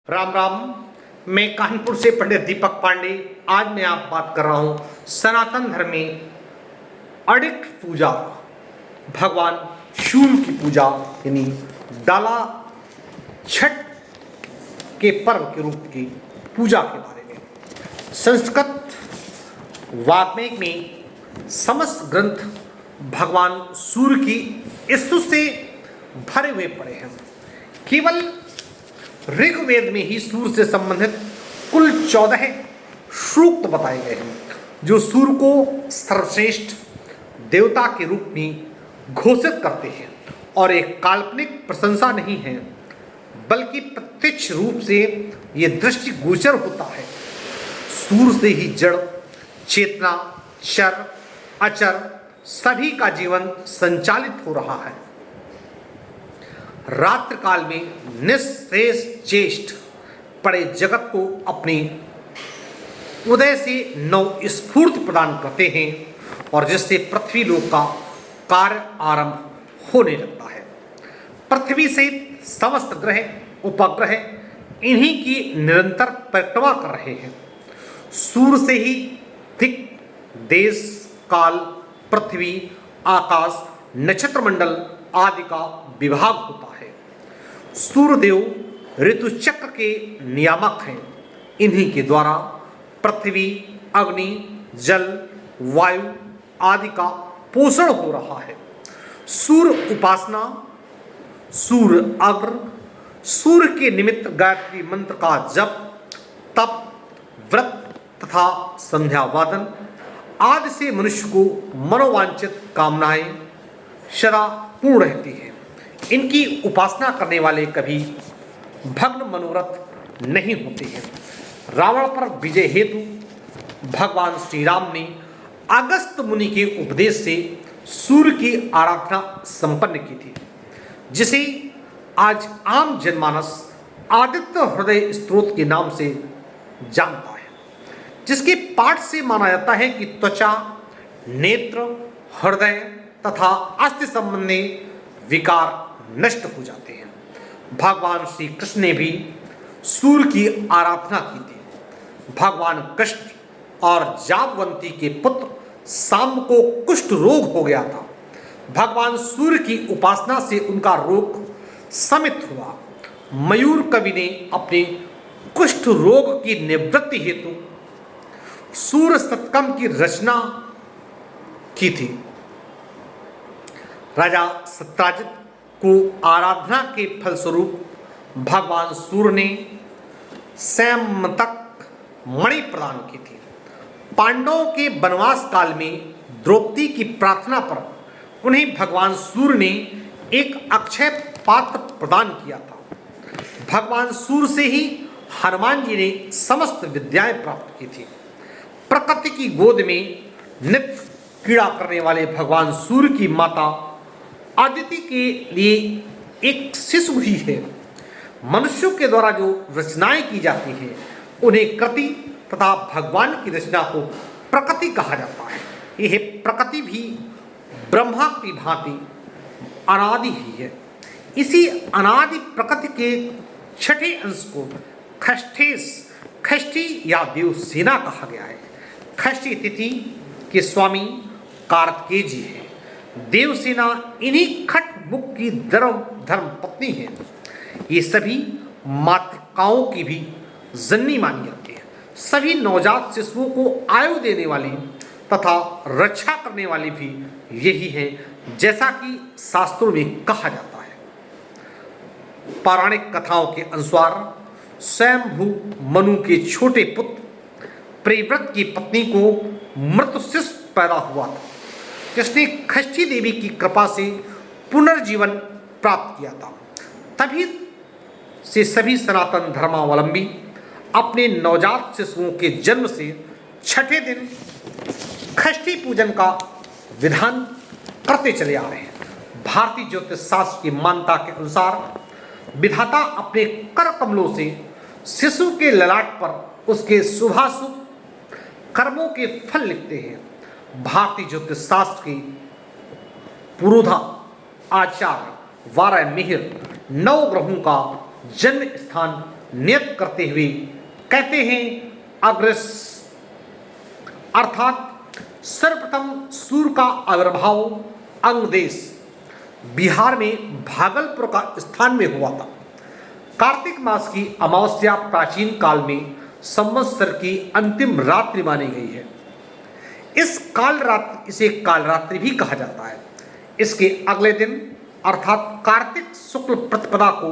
राम राम। मैं कानपुर से पंडित दीपक पांडे। आज मैं आप बात कर रहा हूँ सनातन धर्म में अडिक पूजा, भगवान सूर्य की पूजा यानी डाला छठ के पर्व के रूप की पूजा के बारे में। संस्कृत वाग्मय में समस्त ग्रंथ भगवान सूर्य की स्तुति से भरे हुए पड़े हैं। केवल ऋग्वेद में ही सूर्य से संबंधित कुल 14 सूक्त बताए गए हैं, जो सूर्य को सर्वश्रेष्ठ देवता के रूप में घोषित करते हैं और एक काल्पनिक प्रशंसा नहीं है, बल्कि प्रत्यक्ष रूप से ये दृष्टिगोचर होता है। सूर्य से ही जड़, चेतना, चर, अचर सभी का जीवन संचालित हो रहा है। रात्रि काल में निःशेष चेष्ट पड़े जगत को अपनी उदय से नव स्फूर्ति प्रदान करते हैं और जिससे पृथ्वी लोक का कार्य आरंभ होने लगता है। पृथ्वी सहित समस्त ग्रह उपग्रह इन्हीं की निरंतर परिक्रमा कर रहे हैं। सूर्य से ही दिक, देश, काल, पृथ्वी, आकाश, नक्षत्र मंडल आदि का विभाग होता है। सूर्यदेव ऋतुचक्र के नियामक हैं। इन्हीं के द्वारा पृथ्वी, अग्नि, जल, वायु आदि का पोषण हो रहा है। सूर्य उपासना, सूर्य अग्र, सूर्य के निमित्त गायत्री मंत्र का जप, तप, व्रत तथा संध्या वादन आदि से मनुष्य को मनोवांछित कामनाएं सदा पूर्ण रहती है। इनकी उपासना करने वाले कभी भग्न मनोरथ नहीं होते हैं। रावण पर विजय हेतु भगवान श्री राम ने अगस्त मुनि के उपदेश से सूर्य की आराधना संपन्न की थी, जिसे आज आम जनमानस आदित्य हृदय स्तोत्र के नाम से जानता है, जिसके पाठ से माना जाता है कि त्वचा, नेत्र, हृदय तथा अस्थि संबंधी विकार नष्ट हो जाते हैं। भगवान श्री कृष्ण ने भी सूर्य की आराधना की थी। भगवान कृष्ण और जाबवंती के पुत्र सांब को कुष्ठ रोग हो गया था। भगवान सूर्य की उपासना से उनका रोग शमित हुआ। मयूर कवि ने अपने कुष्ठ रोग की निवृत्ति हेतु सूर्य शतकम की रचना की थी। राजा सत्राजित को आराधना के फलस्वरूप भगवान सूर्य ने सैमतक मणि प्रदान की थी। पांडवों के वनवास काल में द्रौपदी की प्रार्थना पर उन्हें भगवान सूर्य ने एक अक्षय पात्र प्रदान किया था। भगवान सूर्य से ही हनुमान जी ने समस्त विद्याएं प्राप्त की थी। प्रकृति की गोद में नित्य क्रीड़ा करने वाले भगवान सूर्य की माता आदिति के लिए एक शिशु ही है। मनुष्यों के द्वारा जो रचनाएं की जाती है उन्हें कृति तथा भगवान की रचना को प्रकृति कहा जाता है। यह प्रकृति भी ब्रह्मा की भांति अनादि ही है। इसी अनादि प्रकृति के छठे अंश को खष्ठी या देवसेना कहा गया है। खष्टी तिथि के स्वामी कार्तिकेय जी हैं। देवसेना इन्हीं खट मुख की धर्म पत्नी है। ये सभी मातृकाओं की भी जननी मानी जाती है। सभी नवजात शिशुओं को आयु देने वाली तथा रक्षा करने वाली भी यही है, जैसा कि शास्त्रों में कहा जाता है। पौराणिक कथाओं के अनुसार स्वयंभू मनु के छोटे पुत्र प्रियव्रत की पत्नी को मृत शिशु पैदा हुआ था, जिसने खष्टी देवी की कृपा से पुनर्जीवन प्राप्त किया था। तभी से सभी सनातन धर्मावलंबी अपने नवजात शिशुओं के जन्म से छठे दिन खष्टी पूजन का विधान करते चले आ रहे हैं। भारतीय ज्योतिष शास्त्र की मान्यता के अनुसार विधाता अपने कर कमलों से शिशु के ललाट पर उसके शुभाशुभ कर्मों के फल लिखते हैं। भारतीय ज्योतिष शास्त्र की पुरोधा आचार्य वाराह मिहिर नवग्रहों का जन्म स्थान नियत करते हुए कहते हैं अग्रस, अर्थात सर्वप्रथम सूर्य का आविर्भाव अंगदेश बिहार में भागलपुर का स्थान में हुआ था। कार्तिक मास की अमावस्या प्राचीन काल में संवत्सर की अंतिम रात्रि मानी गई है। इसे कालरात्रि भी कहा जाता है। इसके अगले दिन अर्थात कार्तिक शुक्ल प्रतिपदा को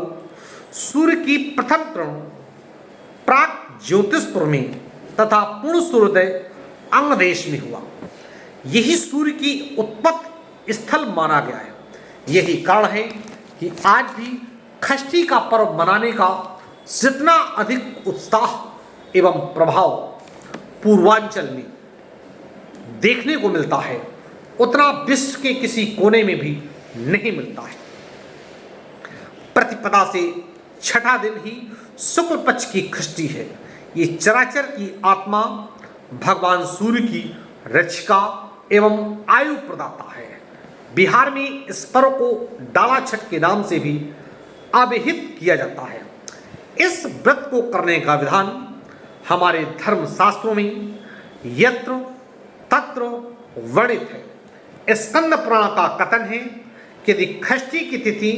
सूर्य की प्रथम किरण प्राक ज्योतिषपुर में तथा पूर्ण सूर्योदय अंगदेश में हुआ। यही सूर्य की उत्पत्ति स्थल माना गया है। यही कारण है कि आज भी षष्ठी का पर्व मनाने का जितना अधिक उत्साह एवं प्रभाव पूर्वांचल में देखने को मिलता है, उतना विश्व के किसी कोने में भी नहीं मिलता है। प्रतिपदा से छठा दिन ही शुक्ल पक्ष की षष्ठी है। ये चराचर की आत्मा भगवान सूर्य की रचिका एवं आयु प्रदाता है। बिहार में इस पर्व को डाला छठ के नाम से भी अभिहित किया जाता है। इस व्रत को करने का विधान हमारे धर्म शास्त्रों में यत्र तत्र वर्णित है। स्कंद पुराण का कथन है कि यदि षष्ठी की तिथि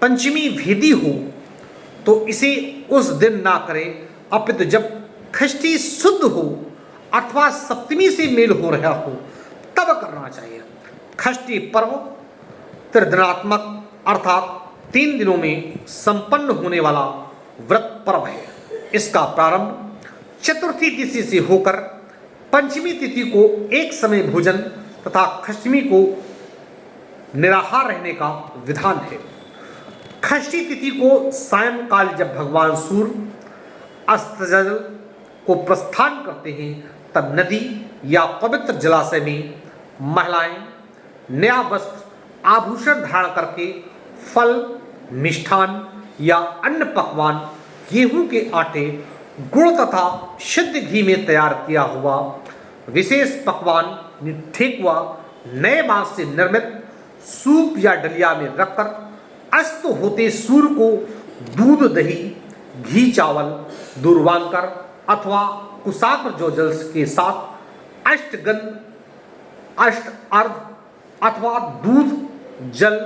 पंचमी भेदी हो तो इसे उस दिन ना करें, अपितु जब षष्ठी शुद्ध हो अथवा सप्तमी से मेल हो रहा हो तब करना चाहिए। षष्ठी पर्व त्रिदिनात्मक अर्थात 3 दिनों में संपन्न होने वाला व्रत पर्व है। इसका प्रारंभ चतुर्थी तिथि से होकर पंचमी तिथि को एक समय भोजन तथा षष्ठी को निराहार रहने का विधान है। षष्ठी तिथि को सायंकाल जब भगवान सूर्य अस्तजल को प्रस्थान करते हैं तब नदी या पवित्र जलाशय में महिलाएं नया वस्त्र आभूषण धारण करके फल, मिष्ठान या अन्य पकवान गेहूं के आटे, गुड़ तथा शुद्ध घी में तैयार किया हुआ विशेष पकवान ठेकुआ नए बांस से निर्मित सूप या डलिया में रखकर अस्त होते सूर्य को दूध, दही, घी, चावल, दूर्वांकर अथवा कुशाग्र जो जल के साथ अष्टगंध, अष्ट अर्ध अथवा दूध, जल,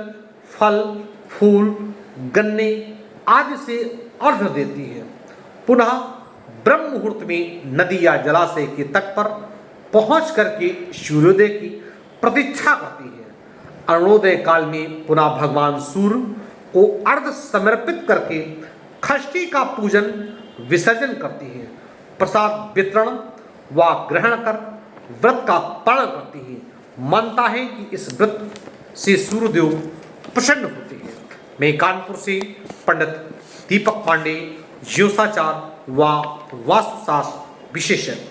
फल, फूल, गन्ने आदि से अर्घ देती है। पुनः ब्रह्म मुहूर्त में नदी या जलाशय के तट पर पहुंच करके सूर्योदय की प्रतीक्षा करती है। अरुणोदय काल में पुनः भगवान सूर्य को अर्घ समर्पित करके षष्ठी का पूजन विसर्जन करती है। प्रसाद वितरण व ग्रहण कर व्रत का पालन करती है। मानता है कि इस व्रत से सूर्यदेव प्रसन्न होते हैं। मैं कानपुर से पंडित दीपक पांडे, ज्योतिषाचार्य व वास्तुशास्त्र विशेषज्ञ।